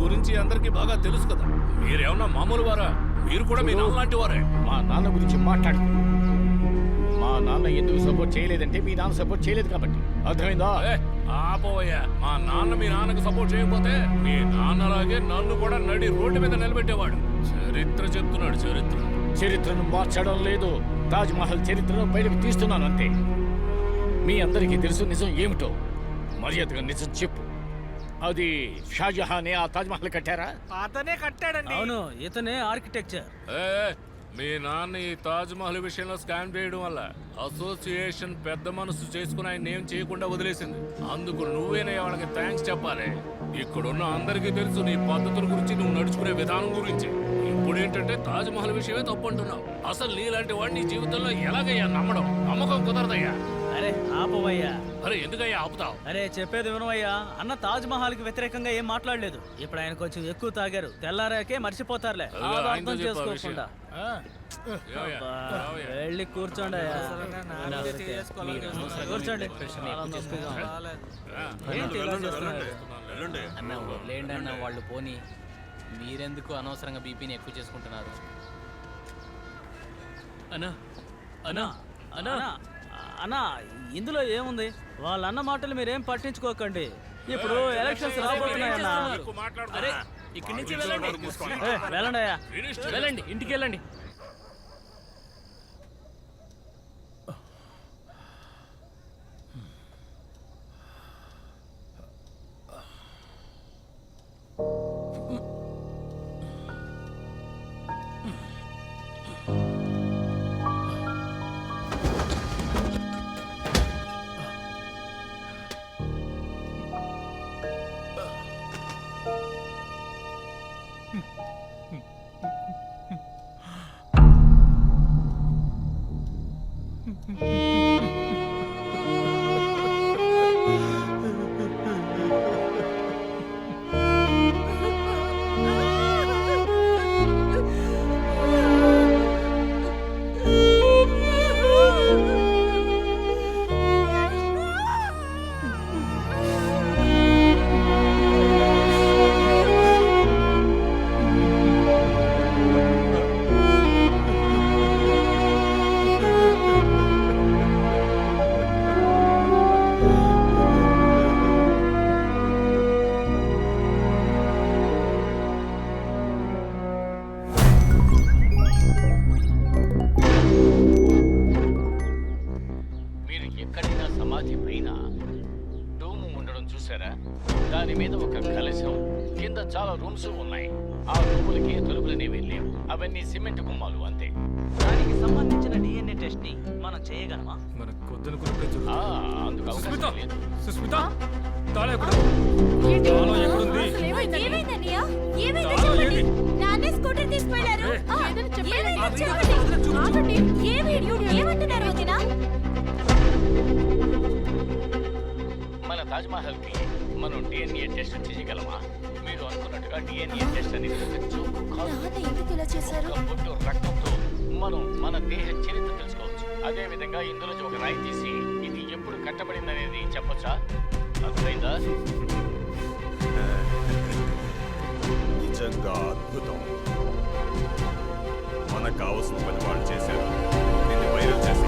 గురించి అందరికీ బాగా తెలుసు కదా. మీరేమన్నా మామూలు వారా? మీరు కూడా మీ నాన్న లాంటి వారే. మా నాన్న గురించి మాట్లాడు. మా నాన్న ఎందుకు సపోర్ట్ చేయలేదంటే మీ నాన్న సపోర్ట్ చేయలేదు కాబట్టి. అర్థమైందా? ఆపోయా. మా నాన్న మీ నాన్నకు సపోర్ట్ చేయకపోతే మీ నాన్నలాగే నన్ను కూడా నడి రోడ్డు మీద నిలబెట్టేవాడు. చరిత్ర చెప్తున్నాడు. చరిత్రను మార్చడం లేదు, తాజ్ మహల్ చరిత్రను బయటకు తీస్తున్నాను అంతే. మీ అందరికీ తెలుసు నిజం ఏమిటో. మర్యాదగా నిజం చెప్పు. అది షాజహానే ఆ తాజ్ మహల్ కట్టారా? అతనే కట్టాడండి. అవును, ఇతనే ఆర్కిటెక్చర్. మీ నాన్న ఈ తాజ్ మహల్ విషయంలో స్కామ్ చేయడం వల్ల అసోసియేషన్ పెద్ద మనసు చేసుకుని ఆయన ఏం చేయకుండా వదిలేసింది. అందుకు నువ్వేనే వాళ్ళకి థ్యాంక్స్ చెప్పాలి. ఇక్కడున్న అందరికీ తెలుసు నీ పద్ధతుల గురించి, నువ్వు నడుచుకునే విధానం గురించి. ఇప్పుడు ఏంటంటే తాజ్ మహల్ విషయమే తప్పు అంటున్నావు. అసలు నీలాంటి వాడిని నీ జీవితంలో ఎలాగయ్యా నమ్మడం? నమ్మకం కుదరదయ్యా. అరే ఆపవయ్యా. అరే ఎందుకయ్యా ఆపుతావు? అరే చెప్పేది వినవయ్యా. అన్న తాజ్ మహల్ కి వ్యతిరేకంగా ఏం మాట్లాడలేదు. ఇప్పుడు ఆయన కొంచెం ఎక్కువ తాగారు. తెల్లారాకే మర్చిపోతారులే. అర్థం చేసుకోకుండా వెళ్ళి కూర్చోండి. కూర్చోండి. ఏంటి ఇలా చేస్తున్నారు? అన్న వదిలేండి అన్న, వాళ్ళు పోని. మీరెందుకు అనవసరంగా బీపీని ఎక్కువ చేసుకుంటున్నారు? అన్నా అన్నా అన్నా అన్నా, ఇందులో ఏముంది? వాళ్ళ అన్న మాటలు మీరేం పట్టించుకోకండి. ఇప్పుడు ఎలక్షన్స్ రాబోతున్నాయన్నా. అరే ఇక్కడి నుంచి వెళ్ళండి. వెళ్ళండి అయ్యా, వెళ్ళండి, ఇంటికి వెళ్ళండి. దాని మీద ఒక కలశం, కింద చాలా రూమ్స్ ఉన్నాయి. ఆ రూములకి తలుపులనేవి లేవు. అవన్నీ సిమెంట్ గుమ్మాలు అంతే. దానికి సంబంధించిన డిఎన్ఏ టెస్ట్ ని మనం చేయగలమా? అందుకు అవకాశం లేదు. సుస్మిత, తాళం ఎక్కడుంది? ఏమైందన్నయ్య? ఏమైందో చెప్పండి. నాన్నే స్కూటర్ తీసుకెళ్లారు. ఏమైందో చెప్పండి. ఆగండి. ఏమంటున్నారు వదినా? మన తాజ్ మహల్ కి మనం డిఎన్ఏ టెస్ట్ చేయగలమా? మీరు అనుకున్నట్టుగా డిఎన్ఏ టెస్ట్ అనేది ఒక జోకు కాదు. ఒక బొట్టు రక్తంతో మనం మన దేహ చరిత్ర తెలుసుకోవచ్చు. అదే విధంగా ఇందులో ఒక రాయి తీసి ఇది ఎప్పుడు కట్టబడిందనేది చెప్పొచ్చా? అర్థమైందా? నిజంగా అద్భుతం. మనకు కావాల్సిన పని వాళ్ళు చేశారు. దీన్ని వైరల్ చేసి